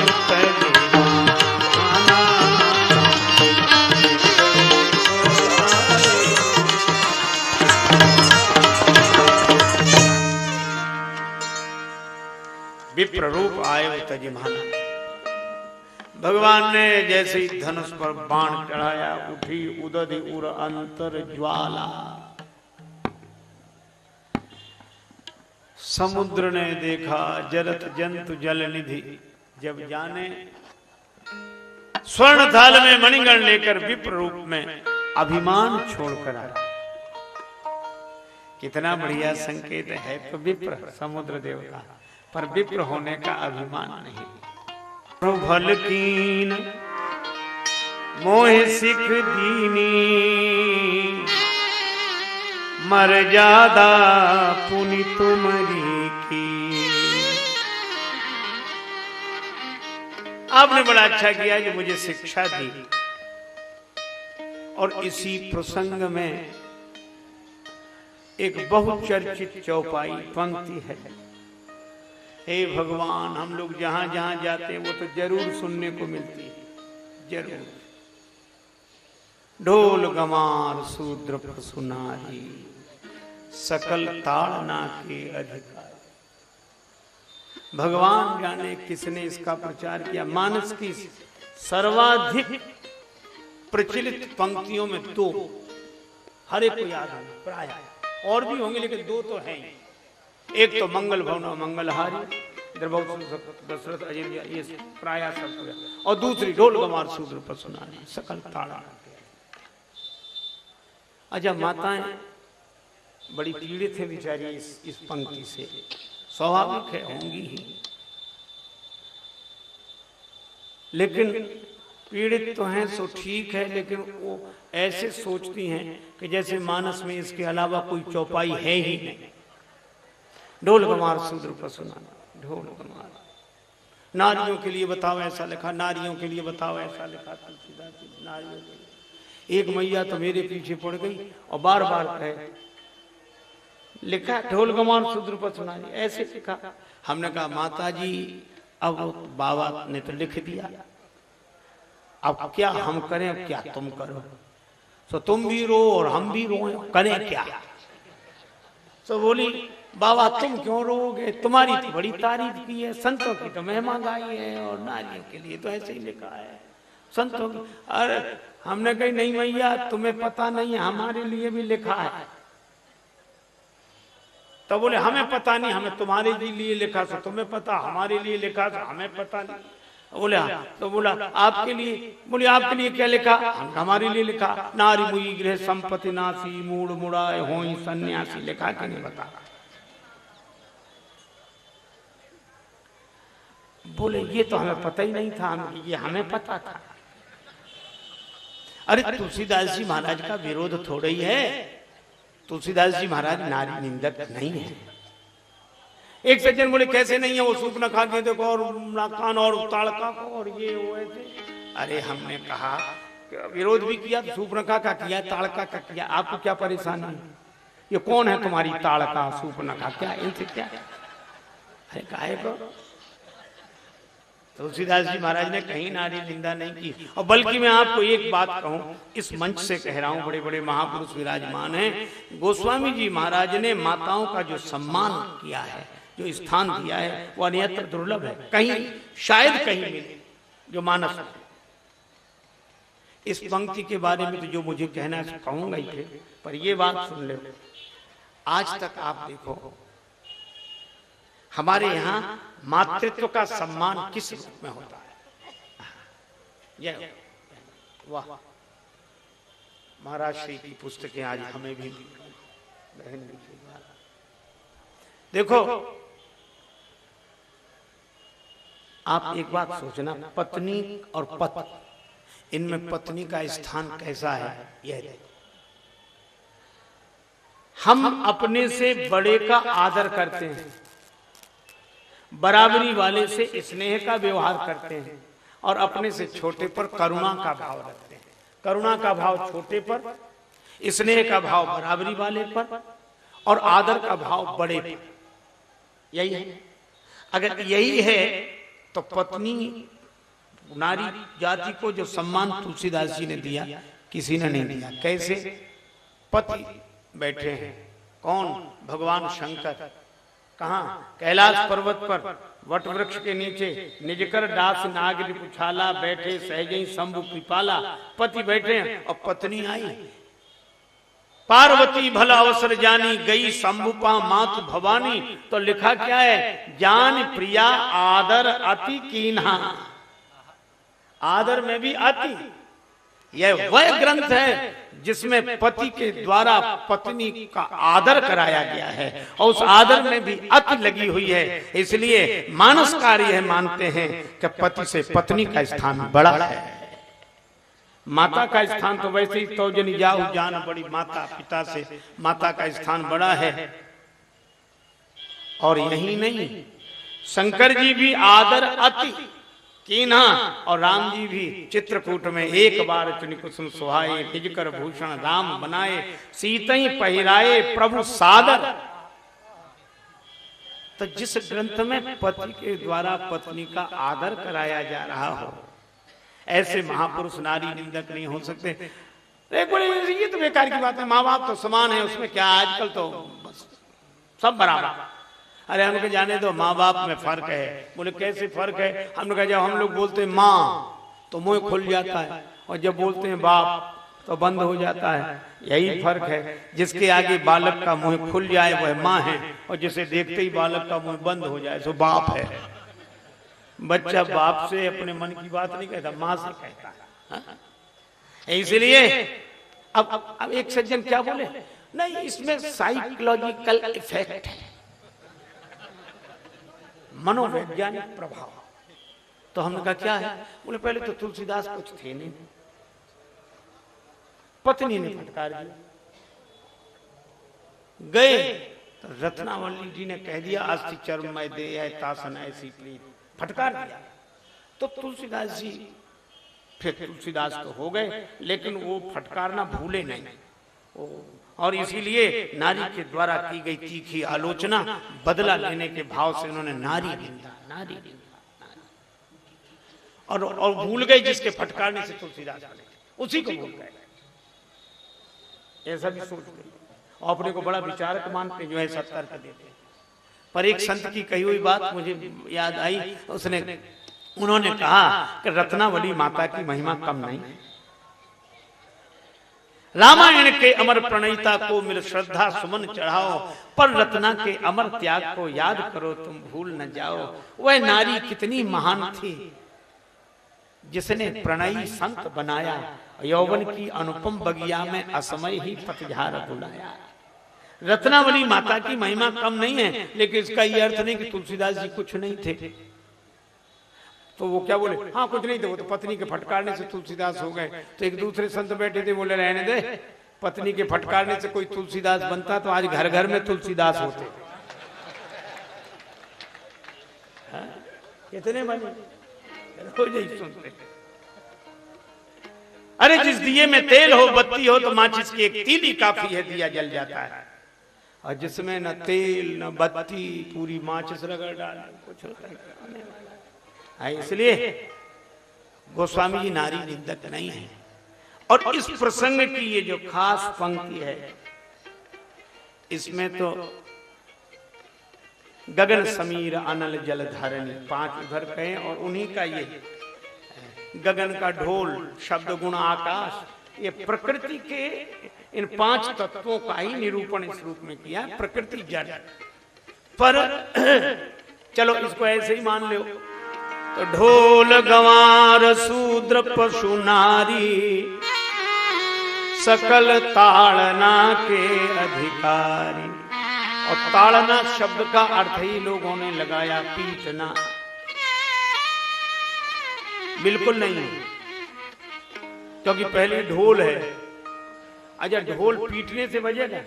Speaker 1: विप्र रूप आए तजिमाना। भगवान ने जैसे ही धनुष पर बाण चढ़ाया, उठी उदधि उर अंतर ज्वाला। समुद्र ने देखा, जरत जंतु जल निधि जब जाने, स्वर्ण थाल में मणिगण लेकर विप्र रूप में अभिमान छोड़कर आया। कितना बढ़िया संकेत है। तो विप्र समुद्र देवता, पर विप्र होने का अभिमान नहीं। भल कीन मोह सिख दीनी, मर्यादा पुनि तुमरी की। आपने बड़ा अच्छा किया जो मुझे शिक्षा दी। और इसी प्रसंग में एक बहुचर्चित चौपाई पंक्ति है। हे भगवान, हम लोग जहां जहां जाते हैं वो तो जरूर सुनने को मिलती है, जरूर। ढोल गमार शूद्र सुनारी, सकल ताड़ना के अधिकार। भगवान जाने किसने इसका प्रचार किया। मानस की सर्वाधिक प्रचलित पंक्तियों में दो हर एक को याद है प्राय, और भी होंगे लेकिन दो तो हैं। एक तो मंगल भवन मंगलहारी, इधर बहुत दशरथ अयोध्या, ये प्राय सब। और दूसरी ढोल गमार शूद्र पर सुनानी, सकल ताड़ा। अच्छा, माताएं बड़ी पीड़ित है बेचारी इस पंक्ति से, स्वाभाविक है, होंगी ही। लेकिन पीड़ित तो हैं सो ठीक है, लेकिन वो ऐसे सोचती हैं कि जैसे मानस में इसके अलावा कोई चौपाई है ही नहीं। ढोल गमार शूद्र पर सुनाना, ढोल गमार। नारियों के लिए बताओ ऐसा लिखा, नारियों के लिए बताओ ऐसा लिखा, तुलसीदास जी। नारियों के लिए एक मैया तो मेरे पीछे पड़ गई और बार बार कहे, लिखा ढोल गमार शूद्र पर सुनानी, ऐसे लिखा। हमने कहा माता जी अब बाबा ने तो लिख दिया, अब क्या हम करें, क्या तुम करो। तो तुम भी रो और हम भी रोए, करें क्या। तो बोली बाबा तुम क्यों रोगे, तुम्हारी तो बड़ी तारीफ की है, संतों की तो महिमा गाई है, और नारियों के लिए तो ऐसे ही लिखा है संतों की। अरे हमने कही नहीं मैया, तुम्हें पता नहीं है, हमारे लिए भी लिखा है। तो बोले हमें पता नहीं, हमें तुम्हारे लिए लिखा, तो तुम्हें पता, हमारे लिए लिखा तो हमें पता नहीं। बोले तो बोला आपके लिए। बोले आपके लिए क्या लिखा। हमारे लिए लिखा, नारी मुई गृह संपत्ति नासी, मूड मुड़ाए होई सन्यासी। लिखा कि नहीं बता। बोले ये तो हमें पता ही नहीं था, ये हमें पता था। अरे तुलसीदास जी महाराज का विरोध थोड़ा ही है। तुलसीदास जी महाराज नारी निंदक नहीं है। एक सज्जन बोले कैसे नहीं है, वो सूप न खा के देखो, और नाकान और ताड़का को, और ये वो ऐसे। अरे हमने कहा विरोध भी किया, सूप न खा का किया, ताड़का का किया, आपको क्या परेशानी है। ये कौन है तुम्हारी ताड़का सूप न खा, क्या इनसे क्या। अरे काहे को। तुलसीदास जी महाराज ने कहीं नारी निंदा नहीं की। और बल्कि मैं आपको एक बात कहूं, इस मंच से कह रहा हूं, बड़े बड़े महापुरुष विराजमान हैं। गोस्वामी जी महाराज ने माताओं का जो सम्मान किया है, जो स्थान दिया है, वो अन्यत्र दुर्लभ है। कहीं शायद कहीं मिले जो मानस। इस पंक्ति के बारे में तो जो मुझे कहना है कहूंगा ही थे, पर ये बात सुन ले। आज तक आप देखो हमारे यहाँ मातृत्व का सम्मान किस रूप में होता है। वाह, महाराज श्री की पुस्तकें आज हमें भी बहन लिखी। देखो आप एक बात सोचना, पत्नी और पति इनमें पत्नी का स्थान कैसा है यह देखो। हम अपने से बड़े का आदर करते हैं, बराबरी वाले से स्नेह का व्यवहार करते हैं और अपने से छोटे पर करुणा का भाव रखते हैं। करुणा का भाव छोटे पर, स्नेह का भाव बराबरी वाले पर और आदर का भाव बड़े पर। यही है। अगर यही है तो पत्नी नारी जाति को जो सम्मान तुलसीदास जी ने दिया किसी ने नहीं दिया। कैसे? पति बैठे हैं, कौन? भगवान शंकर। कहां? कैलाश पर्वत पर वट वृक्ष के नीचे निजकर दास नाग उछाला, बैठे सहजई शंभु कृपाला। पति बैठे हैं और पत्नी आई। पार्वती भला अवसर जानी, गई शंभुपा मातु भवानी। तो लिखा क्या है? जान प्रिया आदर अति कीन्हा। आदर में भी अति। यह वह ग्रंथ है जिसमें पति के द्वारा पत्नी का आदर कराया गया है और उस आदर में भी अति लगी हुई है। इसलिए मानसकार यह मानते हैं कि पति से पत्नी का स्थान बड़ा है। माता का स्थान तो वैसे ही तो जनी जाहु जान बड़ी, माता पिता से माता का स्थान बड़ा है। और यही नहीं, शंकर जी भी आदर अति कीन्हा और राम जी भी चित्रकूट में एक बार चुनि कुसुम सुहाए, निजकर भूषण राम बनाए, सीतई पहिराए प्रभु सादर। तो जिस ग्रंथ में पति के द्वारा पत्नी का आदर कराया जा रहा हो, ऐसे महापुरुष नारी निंदक नहीं हो सकते। ये तो बेकार की बात है। माँ बाप तो समान है, उसमें क्या? आजकल तो बस सब बराबर। अरे हमको जाने दो, माँ बाप में फर्क है। बोले कैसे फर्क है? हमने कहा जब हम लोग बोलते हैं माँ तो मुंह खुल जाता है और जब बोलते हैं बाप तो बंद हो जाता है। यही फर्क है। जिसके आगे बालक का मुंह खुल जाए वह माँ है और जिसे देखते ही बालक का मुंह बंद हो जाए तो बाप है। बच्चा बाप से अपने मन की बात नहीं कहता, माँ से कहता है। इसलिए अब एक सज्जन क्या बोले, नहीं इसमें साइकोलॉजिकल इफेक्ट है, मनोवैज्ञानिक प्रभाव। तो हमने कहा क्या है? बोले पहले तो तुलसीदास कुछ थे नहीं, पत्नी ने फटकार दिया। गए तो रत्नावली जी ने कह दिया अस्थि चर्म में दे है तासन ऐसी प्रीत, फटकार दिया। तो तुलसीदास जी फिर तुलसीदास तो हो गए, लेकिन वो फटकारना भूले नहीं। और इसीलिए नारी के द्वारा की गई तीखी आलोचना बदला लेने के भाव से उन्होंने नारी निंदा, नारी निंदा, और भूल गए जिसके फटकारने से तुलसीदास बने, उसी को भूल गए। ऐसा भी सोचते और अपने को बड़ा विचारक मानते जो है सब तर्क देते। पर एक संत की कही हुई बात मुझे याद आई। उन्होंने कहा कि रत्नावली माता की महिमा कम नहीं है। रामायण के अमर प्रणयिता को मिल श्रद्धा सुमन चढ़ाओ, पर रत्ना के अमर त्याग को याद करो तुम भूल न जाओ। वह नारी कितनी महान थी जिसने प्रणयी संत बनाया, यौवन की अनुपम बगिया में असमय ही पतझार बुलाया। रत्नावली माता की महिमा कम नहीं है, लेकिन इसका यह अर्थ नहीं कि तुलसीदास जी कुछ नहीं थे। तो वो क्या बोले? हाँ कुछ नहीं थे, वो तो पत्नी के फटकारने से तुलसीदास हो गए। तो एक दूसरे संत बैठे थे, बोले रहने दे, पत्नी के फटकारने से कोई तुलसीदास बनता तो आज घर घर में तुलसीदास होते। कितने बने सुनते। अरे जिस दिए में तेल हो बत्ती हो तो माचिस की एक तीली काफी है, दिया जल जाता है। और जिसमें न तेल न बत्ती, पूरी माचिस रगड़ डाल कुछ होता है। इसलिए गोस्वामी जी नारी निंदक नहीं है। और इस प्रसंग की ये जो खास पंक्ति है, इसमें तो गगन समीर अनल जल धारणी 5 उधर कहे और उन्हीं का ये गगन का ढोल, शब्द गुण आकाश, ये प्रकृति के इन 5 तत्वों का ही निरूपण इस रूप में किया। प्रकृति जड़, पर चलो इसको ऐसे ही मान लो। तो ढोल गंवार शूद्र पशु नारी, सकल ताड़ना के अधिकारी। और ताड़ना शब्द का अर्थ ही लोगों ने लगाया पीटना। बिल्कुल नहीं है। क्योंकि पहले ढोल है। अच्छा ढोल पीटने से बजेगा?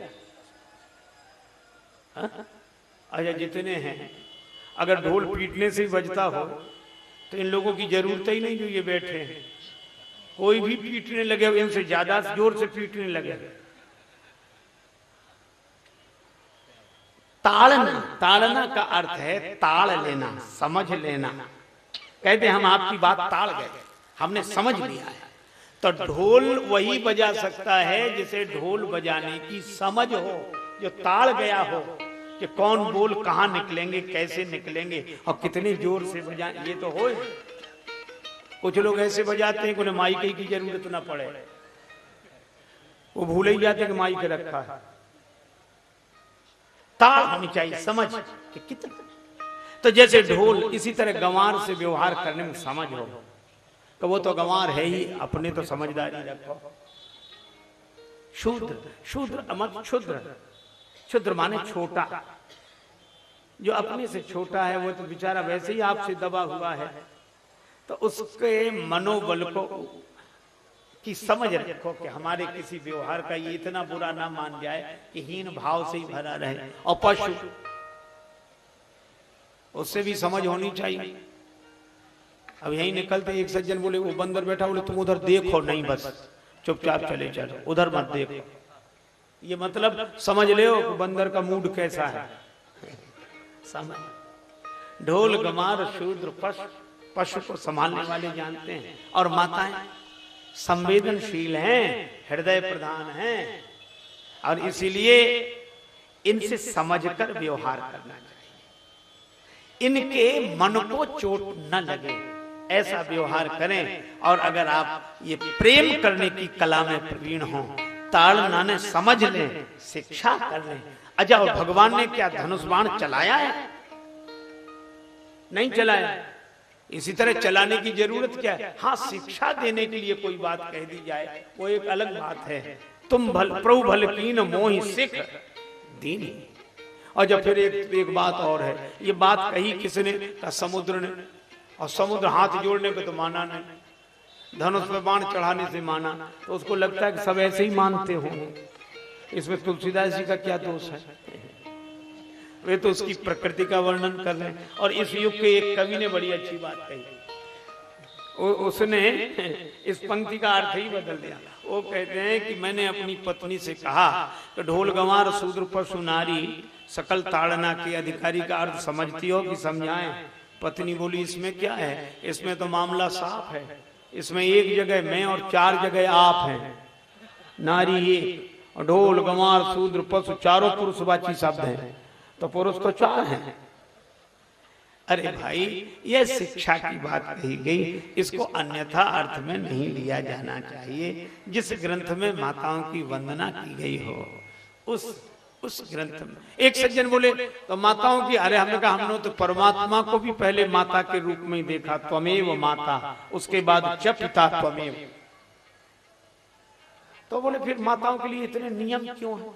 Speaker 1: अच्छा जितने हैं अगर ढोल पीटने से ही बजता हो तो इन लोगों की जरूरत ही नहीं जो ये बैठे हैं। कोई भी पीटने लगे, इनसे ज्यादा जोर से पीटने लगे। ताड़ना, ताड़ना का अर्थ है ताड़ लेना, समझ लेना। कहते हम आपकी बात ताड़ गए, हमने समझ लिया है। तो ढोल वही बजा सकता है जिसे ढोल बजाने की समझ हो, जो ताड़ गया हो कि कौन बोल कहां निकलेंगे, कैसे निकलेंगे और कितने जोर से बजाएं, ये तो हो। कुछ लोग ऐसे बजाते हैं कि उन्हें माइक की जरूरत ना पड़े, वो भूल ही जाते कि माइक रखा है। ताड़ होनी चाहिए समझ कि कितना। तो जैसे ढोल, इसी तरह गंवार से व्यवहार करने में समझ हो, तो वो तो गंवार है ही, अपने तो समझदारी रखो। शूद्र, शूद्र अमत क्षुद्र, क्षुद्र माने छोटा। जो अपने से छोटा है वो तो बेचारा वैसे ही आपसे दबा हुआ है, तो उसके मनोबल को की समझ रखो कि हमारे किसी व्यवहार का ये इतना बुरा ना मान जाए कि हीन भाव से ही भरा रहे। और पशु, उससे भी समझ होनी चाहिए। अब यही निकलते एक सज्जन बोले, वो बंदर बैठा, बोले तुम उधर देखो नहीं, बस चुपचाप चले चलो, उधर मत देखो। ये मतलब समझ ले बंदर का मूड कैसा है। समझ। ढोल गमार शूद्र पशु, पशु को संभालने वाले जानते हैं। और माताएं संवेदनशील हैं, हृदय प्रधान हैं, और इसीलिए इनसे समझकर व्यवहार करना चाहिए। इनके मन को चोट न लगे ऐसा व्यवहार करें। और अगर आप ये प्रेम करने की कला में प्रवीण हो, ताड़ना ने समझ लें, शिक्षा कर लें। अच्छा और भगवान ने क्या धनुष बाण चलाया है? नहीं चलाया। इसी तरह चलाने की जरूरत क्या है? हाँ, शिक्षा देने के लिए कोई बात कह दी जाए वो एक अलग बात है। तुम भल प्रभु भल कीन मोहि सिख दीनी। और जब फिर एक बात और है, ये बात कही किसने? का समुद्र ने। और समुद्र हाथ जोड़ने को तो माना नहीं, धनुष पे बाण चढ़ाने से माना। तो उसको लगता है कि सब ऐसे ही मानते हो, इसमें तुलसीदास जी का क्या दोष है? वे तो उसकी प्रकृति का वर्णन कर रहे हैं। और इस युग के एक कवि ने बड़ी अच्छी बात कही, उसने इस पंक्ति का अर्थ ही बदल दिया। वो कहते हैं कि मैंने अपनी पत्नी से कहा कि ढोल गंवार शूद्र पशु नारी सकल ताड़ना के अधिकारी का अर्थ समझती हो कि समझाएं? पत्नी बोली इसमें क्या है, इसमें तो मामला साफ है। इसमें एक जगह मैं और चार जगह आप हैं। नारी एक और ढोल गंवार शूद्र पशु चारों पुरुषवाची शब्द हैं, तो पुरुष तो चार हैं। अरे भाई, यह शिक्षा की बात कही गई, इसको अन्यथा अर्थ में नहीं लिया जाना चाहिए। जिस ग्रंथ में माताओं की वंदना की गई हो उस ग्रंथ में। एक सज्जन बोले तो माताओं की, अरे हमने कहा हमने तो परमात्मा को भी पहले माता के रूप में ही देखा, त्वमेव माता, उसके बाद च पिता त्वमेव। तो बोले फिर माताओं के लिए इतने नियम क्यों हैं?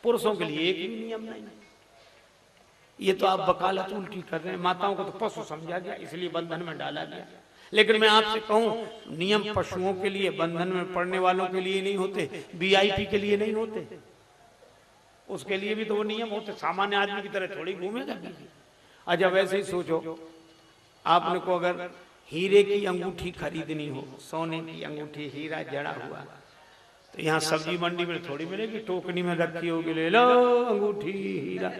Speaker 1: पुरुषों के लिए एक भी नियम नहीं। ये तो आप वकालत उल्टी कर रहे हैं। माताओं को तो पशु समझा गया, इसलिए बंधन में डाला गया। लेकिन मैं आपसे कहूं, नियम पशुओं के लिए, बंधन में पड़ने वालों के लिए नहीं होते, वीआईपी के लिए नहीं होते। उसके लिए भी तो वो नियम होते, सामान्य आदमी की तरह थोड़ी घूमेगा। अच्छा वैसे ही सोचो, आपने को अगर हीरे की अंगूठी खरीदनी हो, सोने की अंगूठी, हीरा जड़ा हुआ, तो यहाँ सब्जी मंडी में थोड़ी मिलेगी, टोकनी में रखी होगी, ले लो अंगूठी हीरा।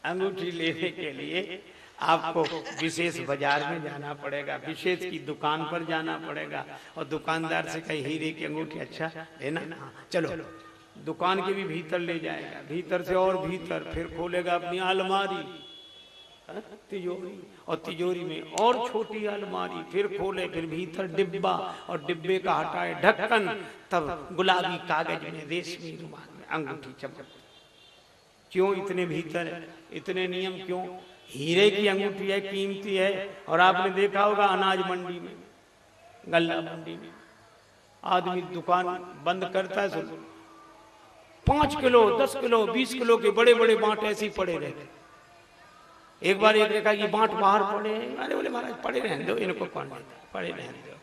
Speaker 1: अंगूठी लेने के लिए आपको विशेष बाजार में जाना पड़ेगा, विशेष की दुकान पर जाना पड़ेगा, और दुकानदार से कहीं हीरे की अंगूठी अच्छा लेना, चलो दुकान के भी भीतर ले जाएगा, भीतर से और भीतर, फिर खोलेगा अपनी अलमारी, तिजोरी, और तिजोरी में और छोटी अलमारी, फिर खोले, फिर भीतर डिब्बा, और डिब्बे का हटाए ढक्कन, तब गुलाबी कागज में रेशमी रुमाल में अंगूठी चमक। क्यों इतने भीतर, इतने नियम क्यों? हीरे की अंगूठी है, कीमती है। और आपने देखा होगा अनाज मंडी में, गल्ला मंडी में, आदमी दुकान बंद करता है, 5 किलो 10 किलो 20 किलो के बड़े बड़े बांट ऐसे ही पड़े रहते। एक बार एक देखा कि बांट बाहर पड़े हैं, अरे बोले महाराज पड़े रहने दो, इनको कौन देता, पड़े रहने दो।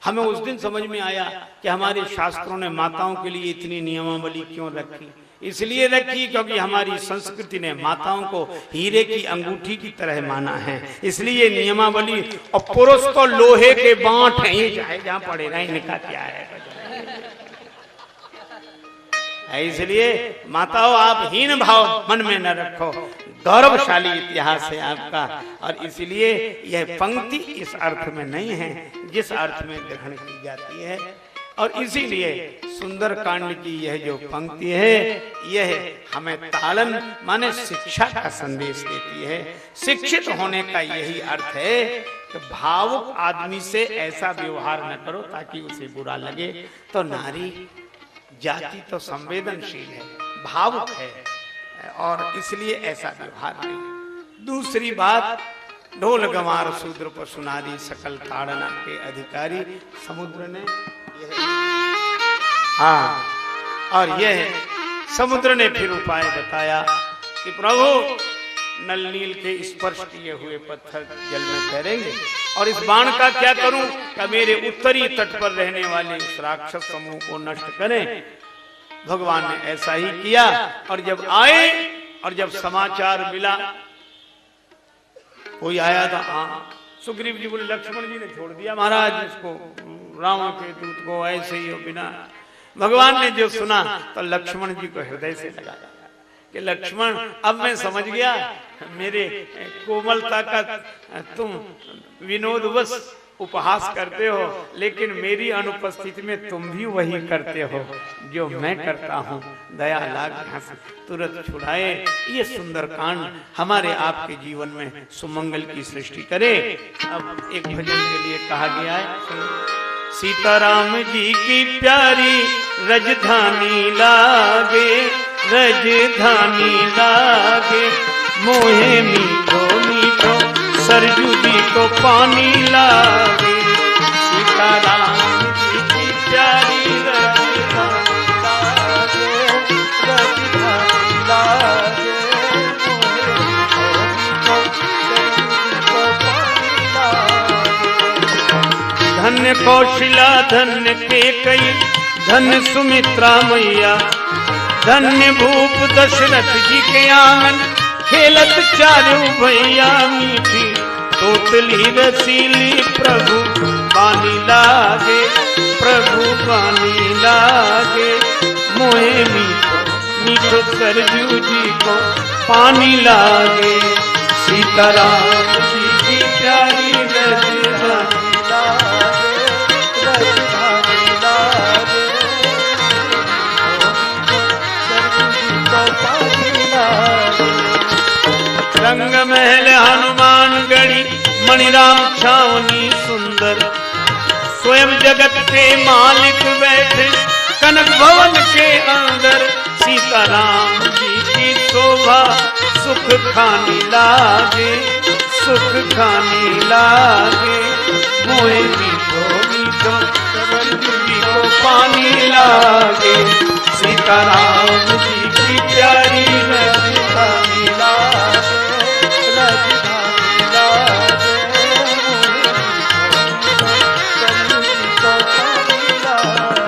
Speaker 1: हमें उस दिन समझ में आया कि हमारे शास्त्रों ने माताओं के लिए इतनी नियमावली क्यों रखी। इसलिए रखी क्योंकि हमारी संस्कृति ने माताओं को हीरे की अंगूठी की तरह माना है, इसलिए नियमावली। और पुरुष तो लोहे के बांट हैं, ये चाहे जहां पड़े रहे, इनका क्या है। इसलिए माताओं आप हीन भाव मन में न रखो, गौरवशाली इतिहास है आपका। और इसलिए यह पंक्ति इस अर्थ में नहीं है जिस अर्थ में ग्रहण की जाती है। और इसीलिए सुंदर कांड की यह जो पंक्ति है, यह हमें ताड़न माने शिक्षा का संदेश देती है। शिक्षित होने का यही अर्थ है कि भावुक आदमी से ऐसा व्यवहार न करो ताकि उसे बुरा लगे। तो नारी जाति तो संवेदनशील है, भावुक है, और इसलिए ऐसा व्यवहार नहीं। दूसरी बात, ढोल गंवार शूद्र पशु नारी सकल ताड़ना के अधिकारी। समुद्र ने हाँ, और यह समुद्र ने फिर उपाय बताया कि प्रभु नल नील के स्पर्श किए हुए पत्थर जल में तैरेंगे, और इस बाण का क्या करूं कि मेरे उत्तरी तट पर रहने वाले उस राक्षस समूह को नष्ट करें। भगवान ने ऐसा ही किया। और जब आए और जब समाचार मिला, कोई आया था, हाँ, सुग्रीव जी बोले लक्ष्मण जी ने छोड़ दिया महाराज इसको, रावण के दूत को ऐसे ही हो बिना। भगवान ने जो सुना तो लक्ष्मण जी को हृदय से लगा कि लक्ष्मण अब मैं समझ गया, मेरे कोमलता का तुम विनोदवश उपहास करते हो, लेकिन मेरी अनुपस्थिति में तुम भी वही करते हो जो मैं करता हूँ। दया लाग यहाँ से तुरंत छुड़ाए। ये सुंदर कांड हमारे आपके जीवन में सुमंगल की सृष्टि करे। अब एक भजन के लिए कहा गया है, सीताराम जी की प्यारी रजधानी लागे, रजधानी लागे, मोहे मीठो मीठो सरजू जी को पानी लागे। सीताराम जी की प्यारी रजधानी लागे, रजधानी लागे, मोहे मीठो मीठो सरजू जी को पानी लागे। धन्य कौशला धन्य केकई धन्य सुमित्रा मैया, धन्य भूप दशरथ जी के आंगन खेलत चारू भैया। मीठी तोतली रसीली प्रभु बानी लागे, प्रभु बानी लागे, मोहे मीठो मीठो सरजू जी को पानी लागे। सीताराम जी की प्यारी रजधानी लागे, रजधानी लागे, सरजू जी को पानी लागे। रंग महल हनुमान गढ़ी मणिराम छावनी सुंदर, स्वयं जगत के मालिक बैठे कनक भवन के अंदर। सीताराम जी की शोभा सुख खानी लागे, सुख खानी लागे, मोहे मीठो मीठो सरजू जी को पानी लागे। सीताराम जी की प्यारी रजधानी लागे, रजधानी लागे, सरजू जी को पानी लागे।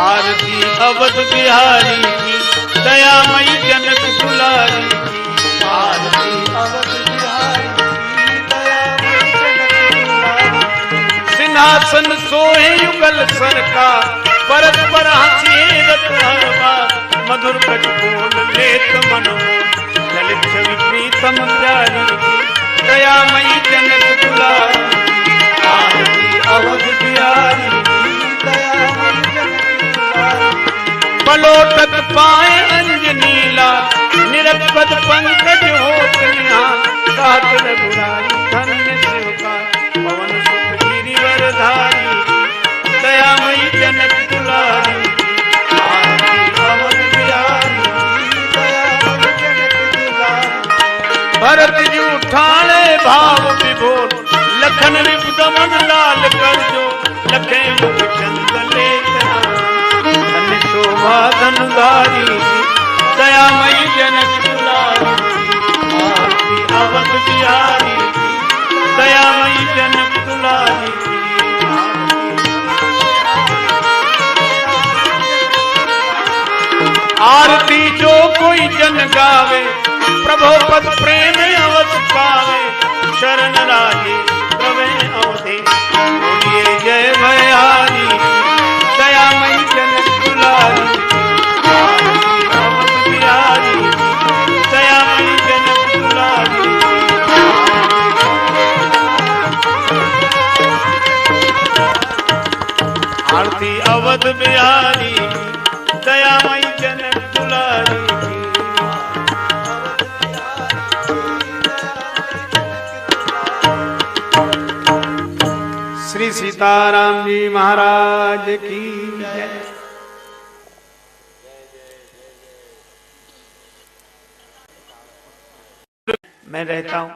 Speaker 1: आरती अवध बिहारी की, दयामयी जनक दुलारी की। आरती अवध बिहारी की, दयामयी जनक दुलारी। सिंहासन सोहे युगल सरका, परस्पर हंसी रत हर बार। मधुर कछ बोल लेत मनो, ललित छवि प्रीतम प्यारी की। दयामयी जनक दुलारी की। आरती अवध बिहारी की, दयामयी जनक दुलारी। पलोटत पाए अंजनीला, निरपद पंकज होत निहाल। कहत रघुराई धन्य सेवका, पवन सुत गिरिवर धारी। दयामयी जनक दुलारी। आरती अवध बिहारी की, दयामयी जनक दुलारी। भरत जी ठाणे भाव विभोर, लखन रिपुदमन लाल कर जो। लखे मुख चंद लेतना, धन शोभा धनुधारी दयामयी जनक दुलारी, आरती अवध बिहारी दयामयी जनक दुलारी। आरती जो कोई जन गावे, प्रभो पद प्रेम अवध पावे, शरण राजे प्रवे अवधे, बोलिए जय भयारी दयामयी जनक दुलारी, आरती अवध बिहारी दयामयी जनक दुलारी। आरती अवध बिहारी दयामयी जनक दुलारी। श्री सीताराम जी महाराज की जय। मैं रहता हूं